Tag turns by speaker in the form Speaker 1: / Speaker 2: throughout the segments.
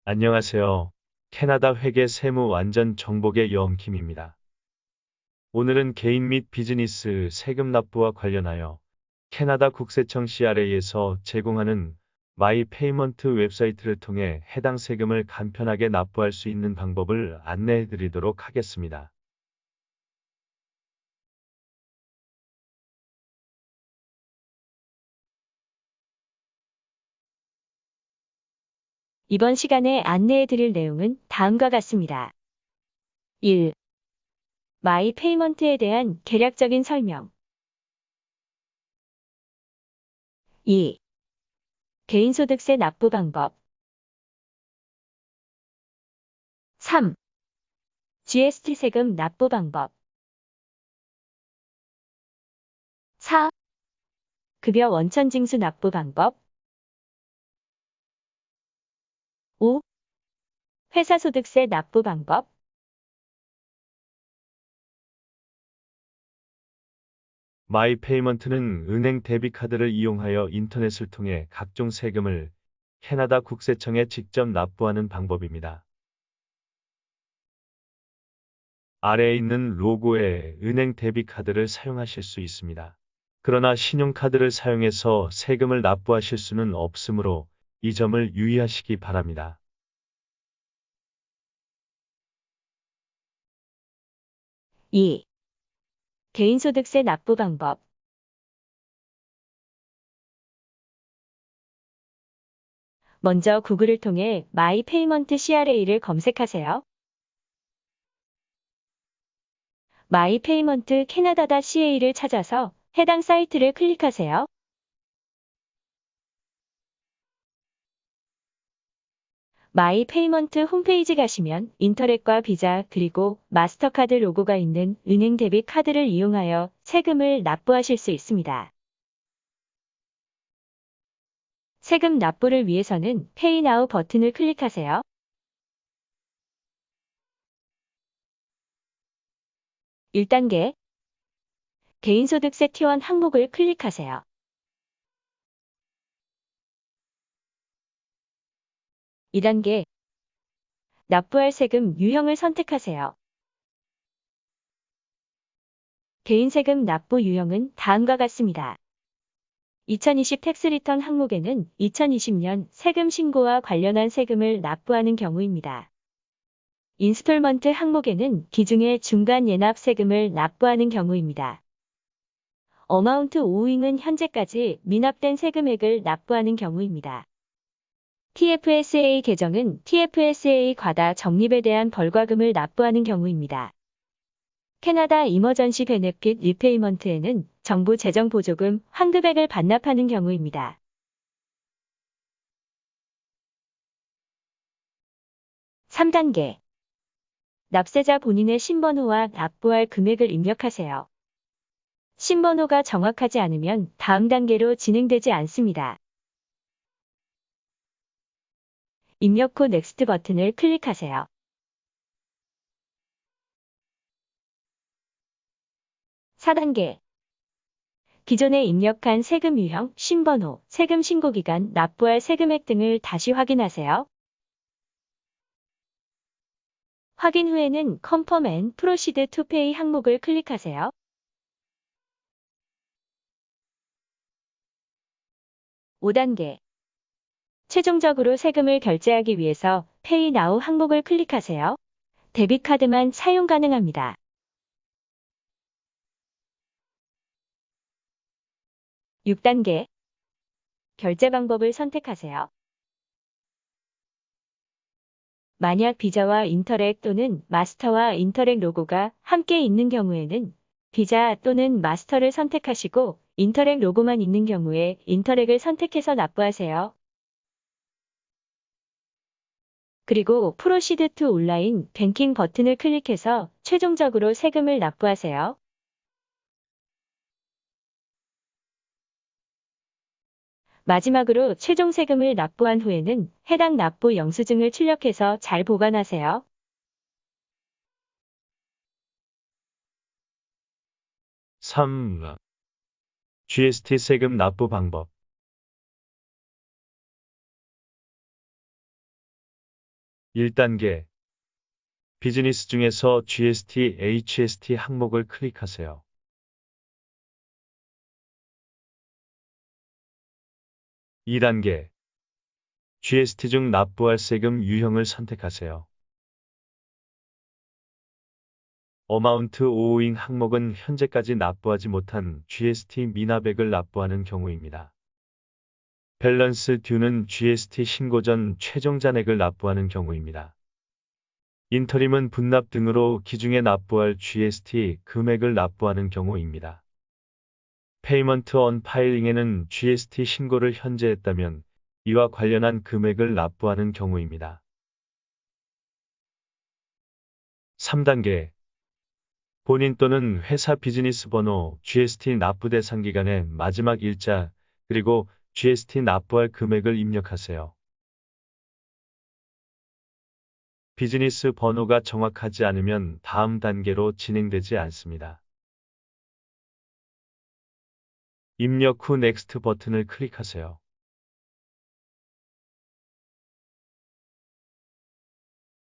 Speaker 1: 안녕하세요. 캐나다 회계 세무 완전 정복의 영킴입니다. 오늘은 개인 및 비즈니스 세금 납부와 관련하여 캐나다 국세청 CRA에서 제공하는 마이 페이먼트 웹사이트를 통해 해당 세금을 간편하게 납부할 수 있는 방법을 안내해 드리도록 하겠습니다.
Speaker 2: 이번 시간에 안내해 드릴 내용은 다음과 같습니다. 1. 마이 페이먼트에 대한 개략적인 설명. 2. 개인소득세 납부 방법. 3. GST 세금 납부 방법. 4. 급여 원천 징수 납부 방법. 5. 회사소득세 납부 방법.
Speaker 1: 마이 페이먼트는 은행 데비카드를 이용하여 인터넷을 통해 각종 세금을 캐나다 국세청에 직접 납부하는 방법입니다. 아래에 있는 로고의 은행 데비카드를 사용하실 수 있습니다. 그러나 신용카드를 사용해서 세금을 납부하실 수는 없으므로 이 점을 유의하시기 바랍니다.
Speaker 2: 2. 개인소득세 납부 방법. 먼저 구글을 통해 마이 페이먼트 CRA를 검색하세요. 마이 페이먼트 캐나다.ca를 찾아서 해당 사이트를 클릭하세요. 마이 페이먼트 홈페이지 가시면 인터넷과 비자 그리고 마스터카드 로고가 있는 은행 데빗 카드를 이용하여 세금을 납부하실 수 있습니다. 세금 납부를 위해서는 페이 나우 버튼을 클릭하세요. 1단계 개인소득세 T1 항목을 클릭하세요. 2단계 납부할 세금 유형을 선택하세요. 개인세금 납부 유형은 다음과 같습니다. 2020 텍스 리턴 항목에는 2020년 세금 신고와 관련한 세금을 납부하는 경우입니다. 인스톨먼트 항목에는 기중의 중간 예납 세금을 납부하는 경우입니다. 어마운트 오잉은 현재까지 미납된 세금액을 납부하는 경우입니다. TFSA 계정은 TFSA 과다 적립에 대한 벌과금을 납부하는 경우입니다. 캐나다 이머전시 베네핏 리페이먼트에는 정부 재정 보조금 환급액을 반납하는 경우입니다. 3단계 납세자 본인의 신번호와 납부할 금액을 입력하세요. 신번호가 정확하지 않으면 다음 단계로 진행되지 않습니다. 입력 후 넥스트 버튼을 클릭하세요. 4단계 기존에 입력한 세금 유형, 신번호, 세금 신고 기간, 납부할 세금액 등을 다시 확인하세요. 확인 후에는 Confirm and Proceed to Pay 항목을 클릭하세요. 5단계 최종적으로 세금을 결제하기 위해서 Pay Now 항목을 클릭하세요. 데비카드만 사용 가능합니다. 6단계 결제 방법을 선택하세요. 만약 비자와 인터랙 또는 마스터와 인터랙 로고가 함께 있는 경우에는 비자 또는 마스터를 선택하시고 인터랙 로고만 있는 경우에 인터랙을 선택해서 납부하세요. 그리고 프로시드 투 온라인 뱅킹 버튼을 클릭해서 최종적으로 세금을 납부하세요. 마지막으로 최종 세금을 납부한 후에는 해당 납부 영수증을 출력해서 잘 보관하세요.
Speaker 1: 3. GST 세금 납부 방법. 1단계 비즈니스 중에서 GST, HST 항목을 클릭하세요. 2단계 GST 중 납부할 세금 유형을 선택하세요. 어마운트 오잉 항목은 현재까지 납부하지 못한 GST 미납액을 납부하는 경우입니다. 밸런스 듀는 GST 신고 전 최종 잔액을 납부하는 경우입니다. 인터림은 분납 등으로 기중에 납부할 GST 금액을 납부하는 경우입니다. 페이먼트 언 파일링에는 GST 신고를 현재 했다면 이와 관련한 금액을 납부하는 경우입니다. 3단계 본인 또는 회사 비즈니스 번호, GST 납부 대상 기간의 마지막 일자, 그리고 GST 납부할 금액을 입력하세요. 비즈니스 번호가 정확하지 않으면 다음 단계로 진행되지 않습니다. 입력 후 넥스트 버튼을 클릭하세요.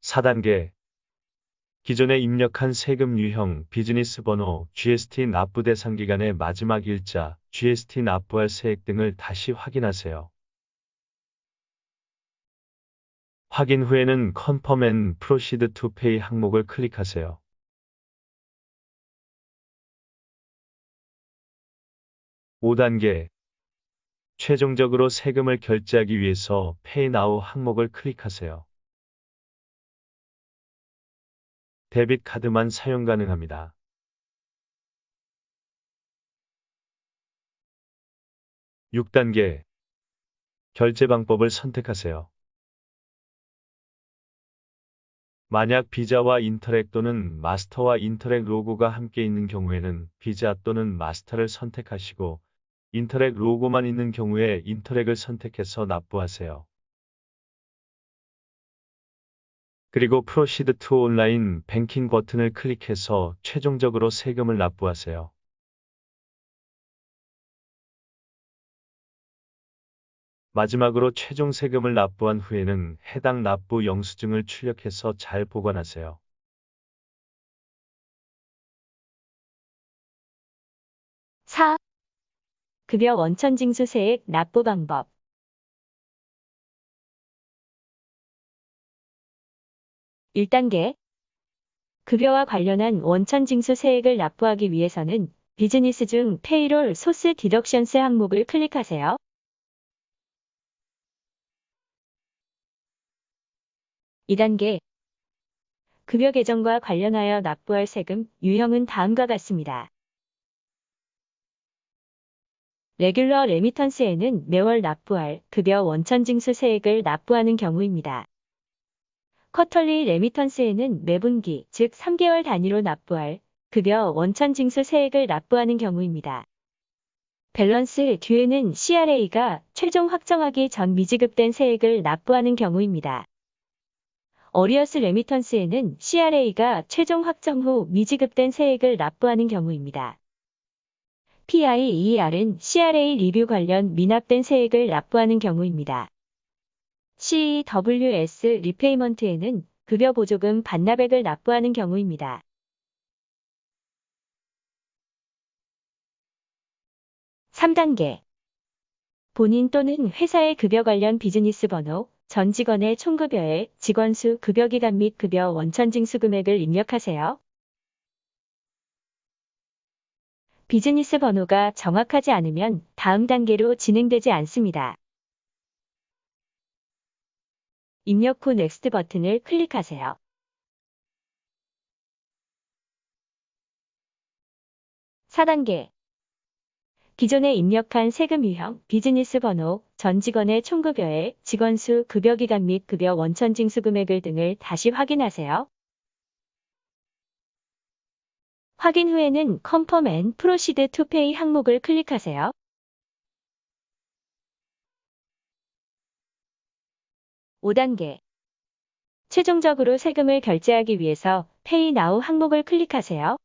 Speaker 1: 4단계 기존에 입력한 세금 유형, 비즈니스 번호, GST 납부 대상 기간의 마지막 일자, GST 납부할 세액 등을 다시 확인하세요. 확인 후에는 Confirm and Proceed to Pay 항목을 클릭하세요. 5단계 최종적으로 세금을 결제하기 위해서 Pay Now 항목을 클릭하세요. 데빗 카드만 사용 가능합니다. 6단계 결제 방법을 선택하세요. 만약 비자와 인터랙 또는 마스터와 인터랙 로고가 함께 있는 경우에는 비자 또는 마스터를 선택하시고 인터랙 로고만 있는 경우에 인터랙을 선택해서 납부하세요. 그리고 프로시드 투 온라인 뱅킹 버튼을 클릭해서 최종적으로 세금을 납부하세요. 마지막으로 최종 세금을 납부한 후에는 해당 납부 영수증을 출력해서 잘 보관하세요.
Speaker 2: 4. 급여 원천징수 세액 납부 방법. 1단계 급여와 관련한 원천징수 세액을 납부하기 위해서는 비즈니스 중 페이롤 소스 디덕션스 항목을 클릭하세요. 2단계 급여 계정과 관련하여 납부할 세금 유형은 다음과 같습니다. 레귤러 레미턴스에는 매월 납부할 급여 원천징수 세액을 납부하는 경우입니다. 쿼털리 레미턴스에는 매분기, 즉 3개월 단위로 납부할 급여 원천징수 세액을 납부하는 경우입니다. 밸런스 듀에는 CRA가 최종 확정하기 전 미지급된 세액을 납부하는 경우입니다. 어리어스 레미턴스에는 CRA가 최종 확정 후 미지급된 세액을 납부하는 경우입니다. PIER은 CRA 리뷰 관련 미납된 세액을 납부하는 경우입니다. CEWS 리페이먼트에는 급여 보조금 반납액을 납부하는 경우입니다. 3단계 본인 또는 회사의 급여 관련 비즈니스 번호, 전 직원의 총급여에 직원수, 급여기간 및 급여 원천징수 금액을 입력하세요. 비즈니스 번호가 정확하지 않으면 다음 단계로 진행되지 않습니다. 입력 후 넥스트 버튼을 클릭하세요. 4단계 기존에 입력한 세금 유형, 비즈니스 번호, 전 직원의 총급여에 직원수, 급여기간 및 급여 원천징수 금액을 등을 다시 확인하세요. 확인 후에는 Confirm and Proceed to Pay 항목을 클릭하세요. 5단계 최종적으로 세금을 결제하기 위해서 Pay Now 항목을 클릭하세요.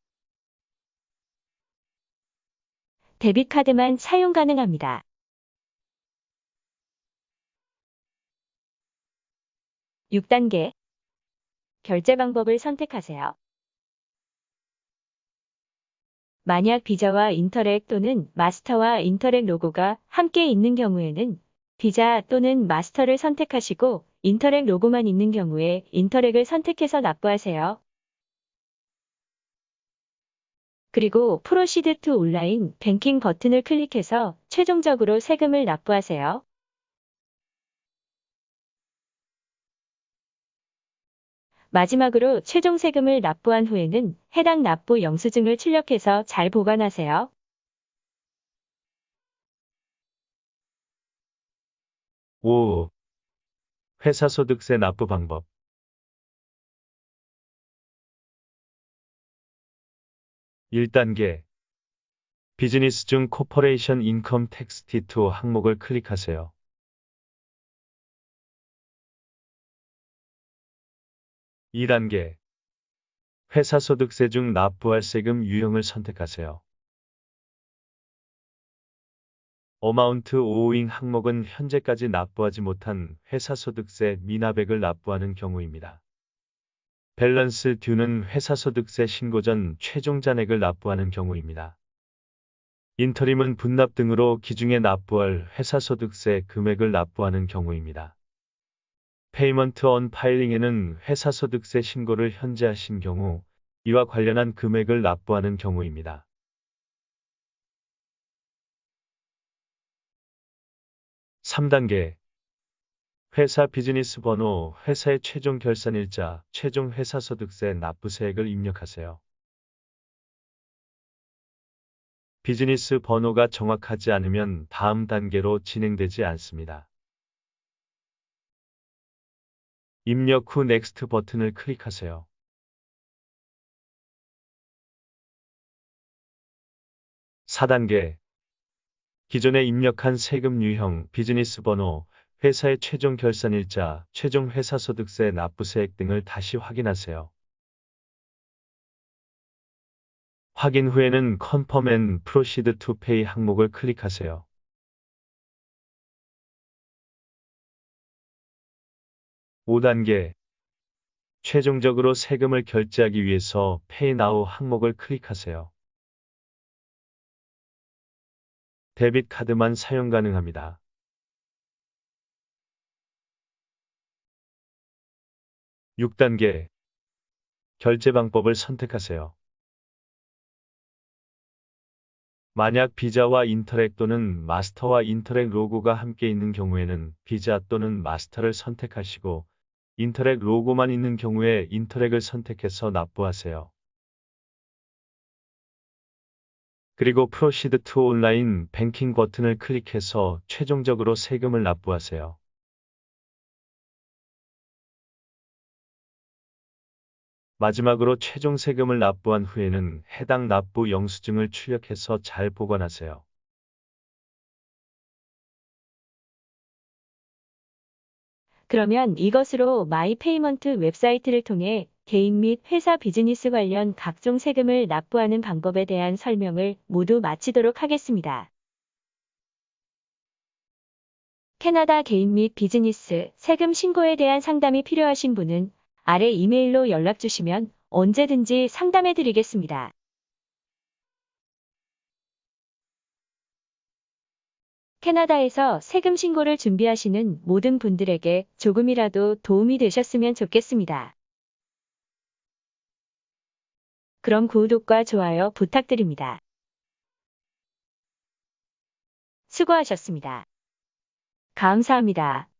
Speaker 2: 데빗 카드만 사용 가능합니다. 6단계 결제 방법을 선택하세요. 만약 비자와 인터랙 또는 마스터와 인터랙 로고가 함께 있는 경우에는 비자 또는 마스터를 선택하시고 인터랙 로고만 있는 경우에 인터랙을 선택해서 납부하세요. 그리고 프로시드 투 온라인 뱅킹 버튼을 클릭해서 최종적으로 세금을 납부하세요. 마지막으로 최종 세금을 납부한 후에는 해당 납부 영수증을 출력해서 잘 보관하세요.
Speaker 1: 오. 회사소득세 납부 방법. 1단계. 비즈니스 중 코퍼레이션 인컴 텍스 T2 항목을 클릭하세요. 2단계. 회사소득세 중 납부할 세금 유형을 선택하세요. 어마운트 오잉 항목은 현재까지 납부하지 못한 회사소득세 미납액을 납부하는 경우입니다. 밸런스 듀는 회사소득세 신고 전 최종 잔액을 납부하는 경우입니다. 인터림은 분납 등으로 기중에 납부할 회사소득세 금액을 납부하는 경우입니다. 페이먼트 언 파일링에는 회사소득세 신고를 현재 하신 경우 이와 관련한 금액을 납부하는 경우입니다. 3단계. 회사 비즈니스 번호, 회사의 최종 결산일자, 최종 회사소득세 납부세액을 입력하세요. 비즈니스 번호가 정확하지 않으면 다음 단계로 진행되지 않습니다. 입력 후 넥스트 버튼을 클릭하세요. 4단계. 기존에 입력한 세금 유형, 비즈니스 번호, 회사의 최종 결산일자, 최종 회사소득세 납부세액 등을 다시 확인하세요. 확인 후에는 Confirm and Proceed to Pay 항목을 클릭하세요. 5단계. 최종적으로 세금을 결제하기 위해서 Pay Now 항목을 클릭하세요. 데빗 카드만 사용 가능합니다. 6단계. 결제 방법을 선택하세요. 만약 비자와 인터랙 또는 마스터와 인터랙 로고가 함께 있는 경우에는 비자 또는 마스터를 선택하시고 인터랙 로고만 있는 경우에 인터랙을 선택해서 납부하세요. 그리고 프로시드 투 온라인 뱅킹 버튼을 클릭해서 최종적으로 세금을 납부하세요. 마지막으로 최종 세금을 납부한 후에는 해당 납부 영수증을 출력해서 잘 보관하세요.
Speaker 2: 그러면 이것으로 마이페이먼트 웹사이트를 통해 개인 및 회사 비즈니스 관련 각종 세금을 납부하는 방법에 대한 설명을 모두 마치도록 하겠습니다. 캐나다 개인 및 비즈니스 세금 신고에 대한 상담이 필요하신 분은 아래 이메일로 연락 주시면 언제든지 상담해 드리겠습니다. 캐나다에서 세금 신고를 준비하시는 모든 분들에게 조금이라도 도움이 되셨으면 좋겠습니다. 그럼 구독과 좋아요 부탁드립니다. 수고하셨습니다. 감사합니다.